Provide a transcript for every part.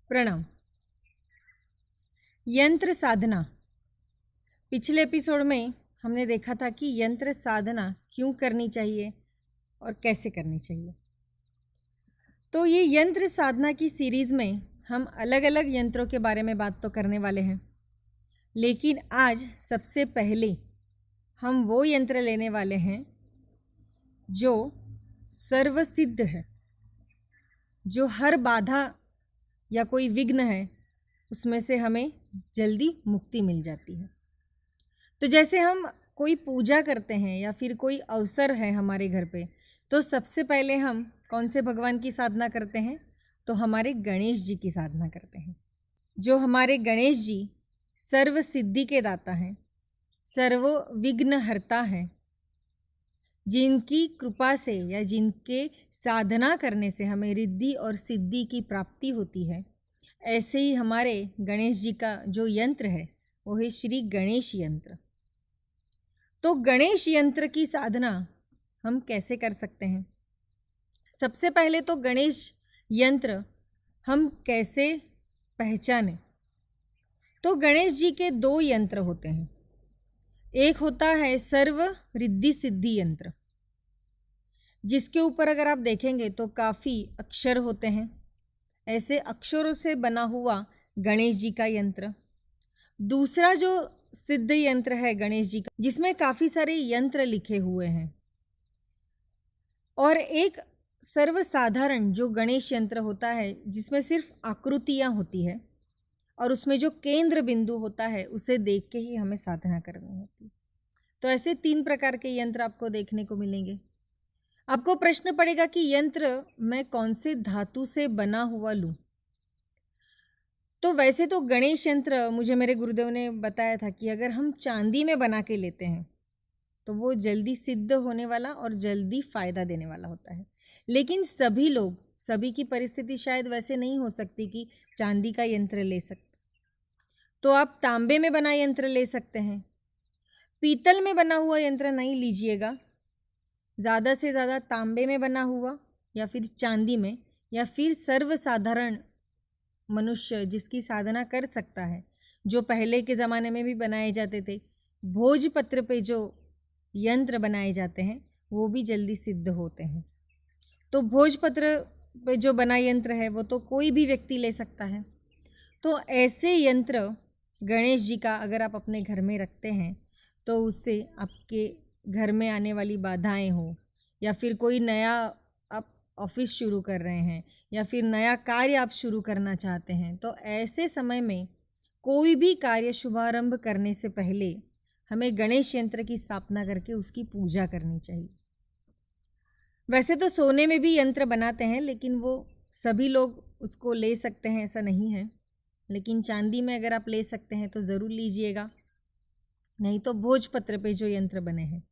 प्रणाम। यंत्र साधना। पिछले एपिसोड में हमने देखा था कि यंत्र साधना क्यों करनी चाहिए और कैसे करनी चाहिए। तो ये यंत्र साधना की सीरीज़ में हम अलग अलग यंत्रों के बारे में बात तो करने वाले हैं, लेकिन आज सबसे पहले हम वो यंत्र लेने वाले हैं जो सर्वसिद्ध है, जो हर बाधा या कोई विघ्न है उसमें से हमें जल्दी मुक्ति मिल जाती है। तो जैसे हम कोई पूजा करते हैं या फिर कोई अवसर है हमारे घर पे, तो सबसे पहले हम कौन से भगवान की साधना करते हैं? तो हमारे गणेश जी की साधना करते हैं। जो हमारे गणेश जी सर्व सिद्धि के दाता हैं, सर्व विघ्न हरता है, जिनकी कृपा से या जिनके साधना करने से हमें रिद्धि और सिद्धि की प्राप्ति होती है, ऐसे ही हमारे गणेश जी का जो यंत्र है वो है श्री गणेश यंत्र। तो गणेश यंत्र की साधना हम कैसे कर सकते हैं? सबसे पहले तो गणेश यंत्र हम कैसे पहचानें? तो गणेश जी के दो यंत्र होते हैं। एक होता है सर्व रिद्धि सिद्धि यंत्र, जिसके ऊपर अगर आप देखेंगे तो काफ़ी अक्षर होते हैं। ऐसे अक्षरों से बना हुआ गणेश जी का यंत्र। दूसरा जो सिद्ध यंत्र है गणेश जी का, जिसमें काफ़ी सारे यंत्र लिखे हुए हैं। और एक सर्वसाधारण जो गणेश यंत्र होता है, जिसमें सिर्फ आकृतियाँ होती है और उसमें जो केंद्र बिंदु होता है उसे देख के ही हमें साधना करनी होती है। तो ऐसे 3 प्रकार के यंत्र आपको देखने को मिलेंगे। आपको प्रश्न पड़ेगा कि यंत्र मैं कौन से धातु से बना हुआ लूँ? तो वैसे तो गणेश यंत्र मुझे मेरे गुरुदेव ने बताया था कि अगर हम चांदी में बना के लेते हैं तो वो जल्दी सिद्ध होने वाला और जल्दी फ़ायदा देने वाला होता है। लेकिन सभी की परिस्थिति शायद वैसे नहीं हो सकती कि चांदी का यंत्र ले सकते, तो आप तांबे में बना यंत्र ले सकते हैं। पीतल में बना हुआ यंत्र नहीं लीजिएगा, ज़्यादा से ज़्यादा तांबे में बना हुआ या फिर चांदी में, या फिर सर्वसाधारण मनुष्य जिसकी साधना कर सकता है, जो पहले के ज़माने में भी बनाए जाते थे, भोजपत्र पे जो यंत्र बनाए जाते हैं वो भी जल्दी सिद्ध होते हैं। तो भोजपत्र पे जो बना यंत्र है वो तो कोई भी व्यक्ति ले सकता है। तो ऐसे यंत्र गणेश जी का अगर आप अपने घर में रखते हैं तो उससे आपके घर में आने वाली बाधाएं हो, या फिर कोई नया आप ऑफिस शुरू कर रहे हैं या फिर नया कार्य आप शुरू करना चाहते हैं, तो ऐसे समय में कोई भी कार्य शुभारंभ करने से पहले हमें गणेश यंत्र की स्थापना करके उसकी पूजा करनी चाहिए। वैसे तो सोने में भी यंत्र बनाते हैं, लेकिन वो सभी लोग उसको ले सकते हैं ऐसा नहीं है। लेकिन चांदी में अगर आप ले सकते हैं तो ज़रूर लीजिएगा, नहीं तो भोजपत्र पे जो यंत्र बने हैं।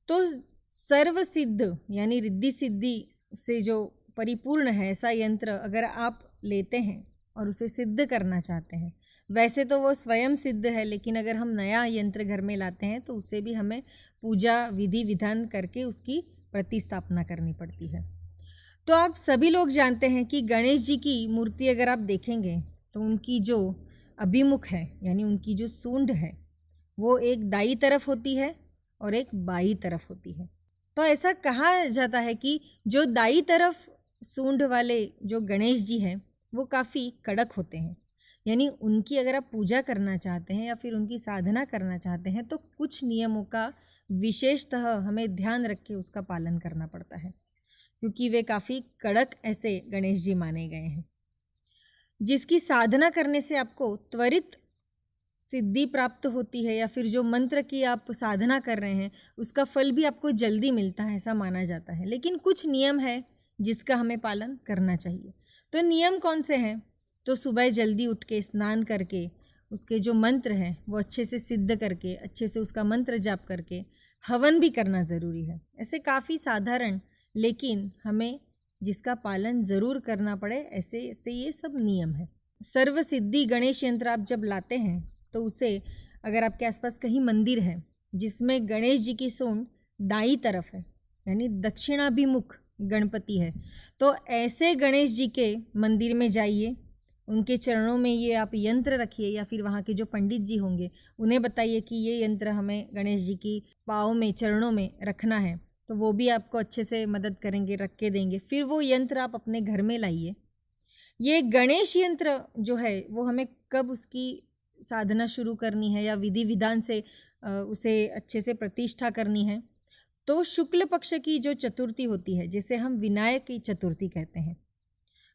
तो सर्व सिद्ध यानी रिद्धि सिद्धि से जो परिपूर्ण है ऐसा यंत्र अगर आप लेते हैं और उसे सिद्ध करना चाहते हैं, वैसे तो वो स्वयं सिद्ध है, लेकिन अगर हम नया यंत्र घर में लाते हैं तो उसे भी हमें पूजा विधि विधान करके उसकी प्रतिस्थापना करनी पड़ती है। तो आप सभी लोग जानते हैं कि गणेश जी की मूर्ति अगर आप देखेंगे तो उनकी जो अभिमुख है यानी उनकी जो सूंड है वो एक दाई तरफ होती है और एक बाई तरफ होती है। तो ऐसा कहा जाता है कि जो दाई तरफ सूंड वाले जो गणेश जी हैं वो काफ़ी कड़क होते हैं, यानी उनकी अगर आप पूजा करना चाहते हैं या फिर उनकी साधना करना चाहते हैं तो कुछ नियमों का विशेषतः हमें ध्यान रख के उसका पालन करना पड़ता है, क्योंकि वे काफ़ी कड़क ऐसे गणेश जी माने गए हैं, जिसकी साधना करने से आपको त्वरित सिद्धि प्राप्त होती है, या फिर जो मंत्र की आप साधना कर रहे हैं उसका फल भी आपको जल्दी मिलता है ऐसा माना जाता है। लेकिन कुछ नियम है जिसका हमें पालन करना चाहिए। तो नियम कौन से हैं? तो सुबह जल्दी उठ के स्नान करके उसके जो मंत्र हैं वो अच्छे से सिद्ध करके, अच्छे से उसका मंत्र जाप करके हवन भी करना ज़रूरी है। ऐसे काफ़ी साधारण, लेकिन हमें जिसका पालन ज़रूर करना पड़े, ऐसे ये सब नियम है। सर्व सिद्धि गणेश यंत्र आप जब लाते हैं तो उसे, अगर आपके आसपास कहीं मंदिर है जिसमें गणेश जी की सूंड दाई तरफ है यानी दक्षिणाभिमुख गणपति है, तो ऐसे गणेश जी के मंदिर में जाइए, उनके चरणों में ये आप यंत्र रखिए, या फिर वहाँ के जो पंडित जी होंगे उन्हें बताइए कि ये यंत्र हमें गणेश जी की पाँव में, चरणों में रखना है, तो वो भी आपको अच्छे से मदद करेंगे, रख के देंगे। फिर वो यंत्र आप अपने घर में लाइए। ये गणेश यंत्र जो है वो हमें कब उसकी साधना शुरू करनी है या विधि विधान से उसे अच्छे से प्रतिष्ठा करनी है, तो शुक्ल पक्ष की जो चतुर्थी होती है, जिसे हम विनायक की चतुर्थी कहते हैं,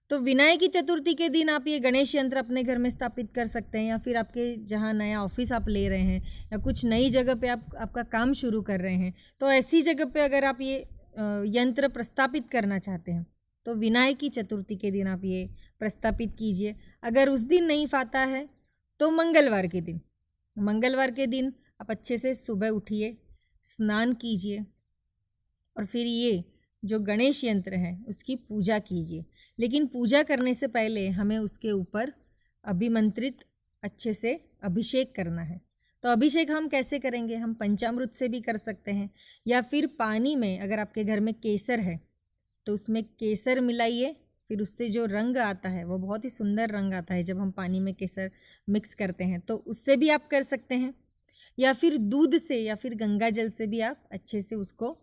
तो विनायक की चतुर्थी के दिन आप ये गणेश यंत्र अपने घर में स्थापित कर सकते हैं, या फिर आपके जहाँ नया ऑफिस आप ले रहे हैं या कुछ नई जगह पे आपका काम शुरू कर रहे हैं, तो ऐसी जगह पे अगर आप ये यंत्र प्रस्थापित करना चाहते हैं तो विनायक की चतुर्थी के दिन आप ये प्रस्थापित कीजिए। अगर उस दिन नहीं पाता है तो मंगलवार के दिन आप अच्छे से सुबह उठिए, स्नान कीजिए और फिर ये जो गणेश यंत्र है उसकी पूजा कीजिए। लेकिन पूजा करने से पहले हमें उसके ऊपर अभिमंत्रित अच्छे से अभिषेक करना है। तो अभिषेक हम कैसे करेंगे? हम पंचामृत से भी कर सकते हैं, या फिर पानी में, अगर आपके घर में केसर है तो उसमें केसर मिलाइए, फिर उससे जो रंग आता है वो बहुत ही सुंदर रंग आता है जब हम पानी में केसर मिक्स करते हैं, तो उससे भी आप कर सकते हैं। या फिर दूध से या फिर गंगा जल से भी आप अच्छे से उसको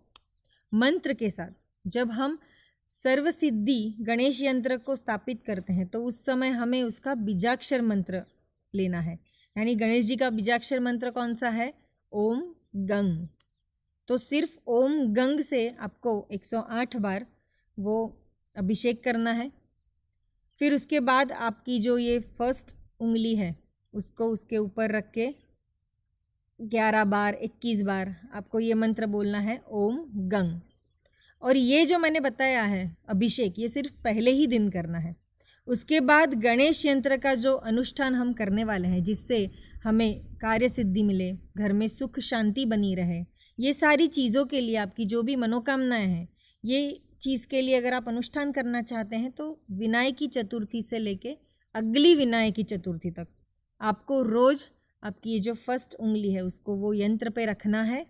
मंत्र के साथ, जब हम सर्वसिद्धि गणेश यंत्र को स्थापित करते हैं तो उस समय हमें उसका बीजाक्षर मंत्र लेना है। यानी गणेश जी का बीजाक्षर मंत्र कौन सा है? ओम गंग। तो सिर्फ ओम गंग से आपको 108 बार वो अभिषेक करना है। फिर उसके बाद आपकी जो ये फर्स्ट उंगली है उसको उसके ऊपर रख के 11 बार 21 बार आपको ये मंत्र बोलना है, ओम गंग। और ये जो मैंने बताया है अभिषेक, ये सिर्फ पहले ही दिन करना है। उसके बाद गणेश यंत्र का जो अनुष्ठान हम करने वाले हैं, जिससे हमें कार्य सिद्धि मिले, घर में सुख शांति बनी रहे, ये सारी चीज़ों के लिए आपकी जो भी मनोकामनाएं हैं, ये चीज़ के लिए अगर आप अनुष्ठान करना चाहते हैं तो विनायक की चतुर्थी से लेके अगली विनायक की चतुर्थी तक आपको रोज़ आपकी ये जो फर्स्ट उंगली है उसको वो यंत्र पे रखना है,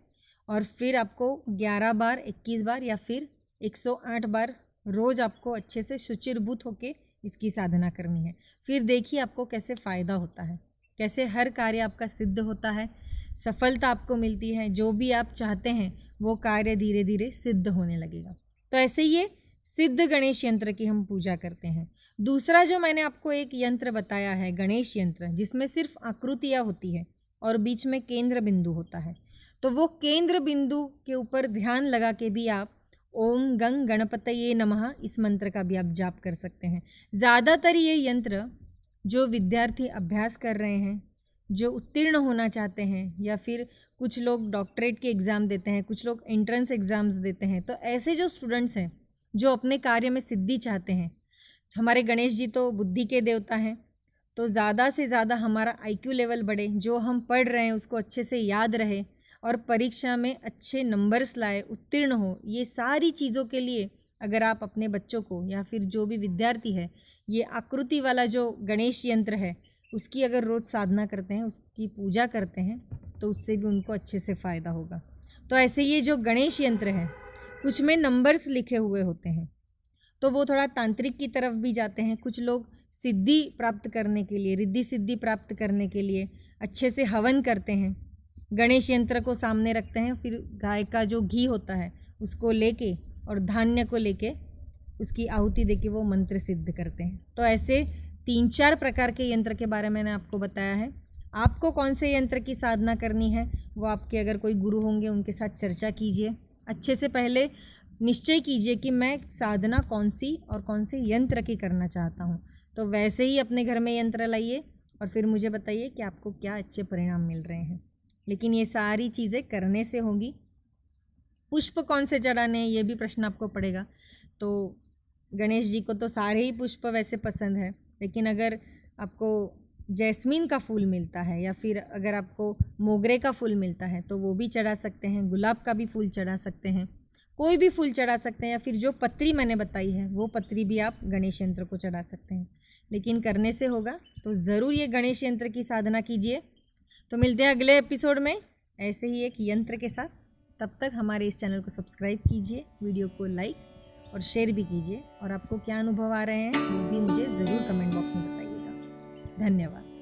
और फिर आपको 11 बार 21 बार या फिर 108 बार रोज़ आपको अच्छे से शुचिर्भूत होके इसकी साधना करनी है। फिर देखिए आपको कैसे फ़ायदा होता है, कैसे हर कार्य आपका सिद्ध होता है, सफलता आपको मिलती है, जो भी आप चाहते हैं वो कार्य धीरे धीरे सिद्ध होने लगेगा। तो ऐसे ये सिद्ध गणेश यंत्र की हम पूजा करते हैं। दूसरा जो मैंने आपको एक यंत्र बताया है गणेश यंत्र, जिसमें सिर्फ आकृतियाँ होती है और बीच में केंद्र बिंदु होता है, तो वो केंद्र बिंदु के ऊपर ध्यान लगा के भी आप ओम गंग गणपतये नमः इस मंत्र का भी आप जाप कर सकते हैं। ज़्यादातर ये यंत्र जो विद्यार्थी अभ्यास कर रहे हैं, जो उत्तीर्ण होना चाहते हैं, या फिर कुछ लोग डॉक्टरेट के एग्ज़ाम देते हैं, कुछ लोग एंट्रेंस एग्ज़ाम्स देते हैं, तो ऐसे जो स्टूडेंट्स हैं जो अपने कार्य में सिद्धि चाहते हैं, हमारे गणेश जी तो बुद्धि के देवता हैं, तो ज़्यादा से ज़्यादा हमारा IQ लेवल बढ़े, जो हम पढ़ रहे हैं उसको अच्छे से याद रहे और परीक्षा में अच्छे नंबर्स लाए, उत्तीर्ण हो, ये सारी चीज़ों के लिए अगर आप अपने बच्चों को या फिर जो भी विद्यार्थी है ये आकृति वाला जो गणेश यंत्र है उसकी अगर रोज़ साधना करते हैं, उसकी पूजा करते हैं, तो उससे भी उनको अच्छे से फ़ायदा होगा। तो ऐसे ये जो गणेश यंत्र है कुछ में नंबर्स लिखे हुए होते हैं, तो वो थोड़ा तांत्रिक की तरफ भी जाते हैं। कुछ लोग सिद्धि प्राप्त करने के लिए, रिद्धि सिद्धि प्राप्त करने के लिए अच्छे से हवन करते हैं, गणेश यंत्र को सामने रखते हैं, फिर गाय का जो घी होता है उसको लेके और धान्य को लेके उसकी आहुति देके वो मंत्र सिद्ध करते हैं। तो ऐसे 3-4 प्रकार के यंत्र के बारे में मैंने आपको बताया है। आपको कौन से यंत्र की साधना करनी है वो आपके अगर कोई गुरु होंगे उनके साथ चर्चा कीजिए। अच्छे से पहले निश्चय कीजिए कि मैं साधना कौन सी और कौन से यंत्र की करना चाहता हूँ, तो वैसे ही अपने घर में यंत्र लाइए और फिर मुझे बताइए कि आपको क्या अच्छे परिणाम मिल रहे हैं। लेकिन ये सारी चीज़ें करने से होंगी। पुष्प कौन से चढ़ाने हैं ये भी प्रश्न आपको पड़ेगा। तो गणेश जी को तो सारे ही पुष्प वैसे पसंद है, लेकिन अगर आपको जैस्मीन का फूल मिलता है या फिर अगर आपको मोगरे का फूल मिलता है तो वो भी चढ़ा सकते हैं, गुलाब का भी फूल चढ़ा सकते हैं, कोई भी फूल चढ़ा सकते हैं, या फिर जो पत्री मैंने बताई है वो पत्री भी आप गणेश यंत्र को चढ़ा सकते हैं। लेकिन करने से होगा, तो ज़रूर ये गणेश यंत्र की साधना कीजिए। तो मिलते हैं अगले एपिसोड में ऐसे ही एक यंत्र के साथ। तब तक हमारे इस चैनल को सब्सक्राइब कीजिए, वीडियो को लाइक और शेयर भी कीजिए, और आपको क्या अनुभव आ रहे हैं वो भी मुझे ज़रूर कमेंट बॉक्स में बताइएगा। धन्यवाद।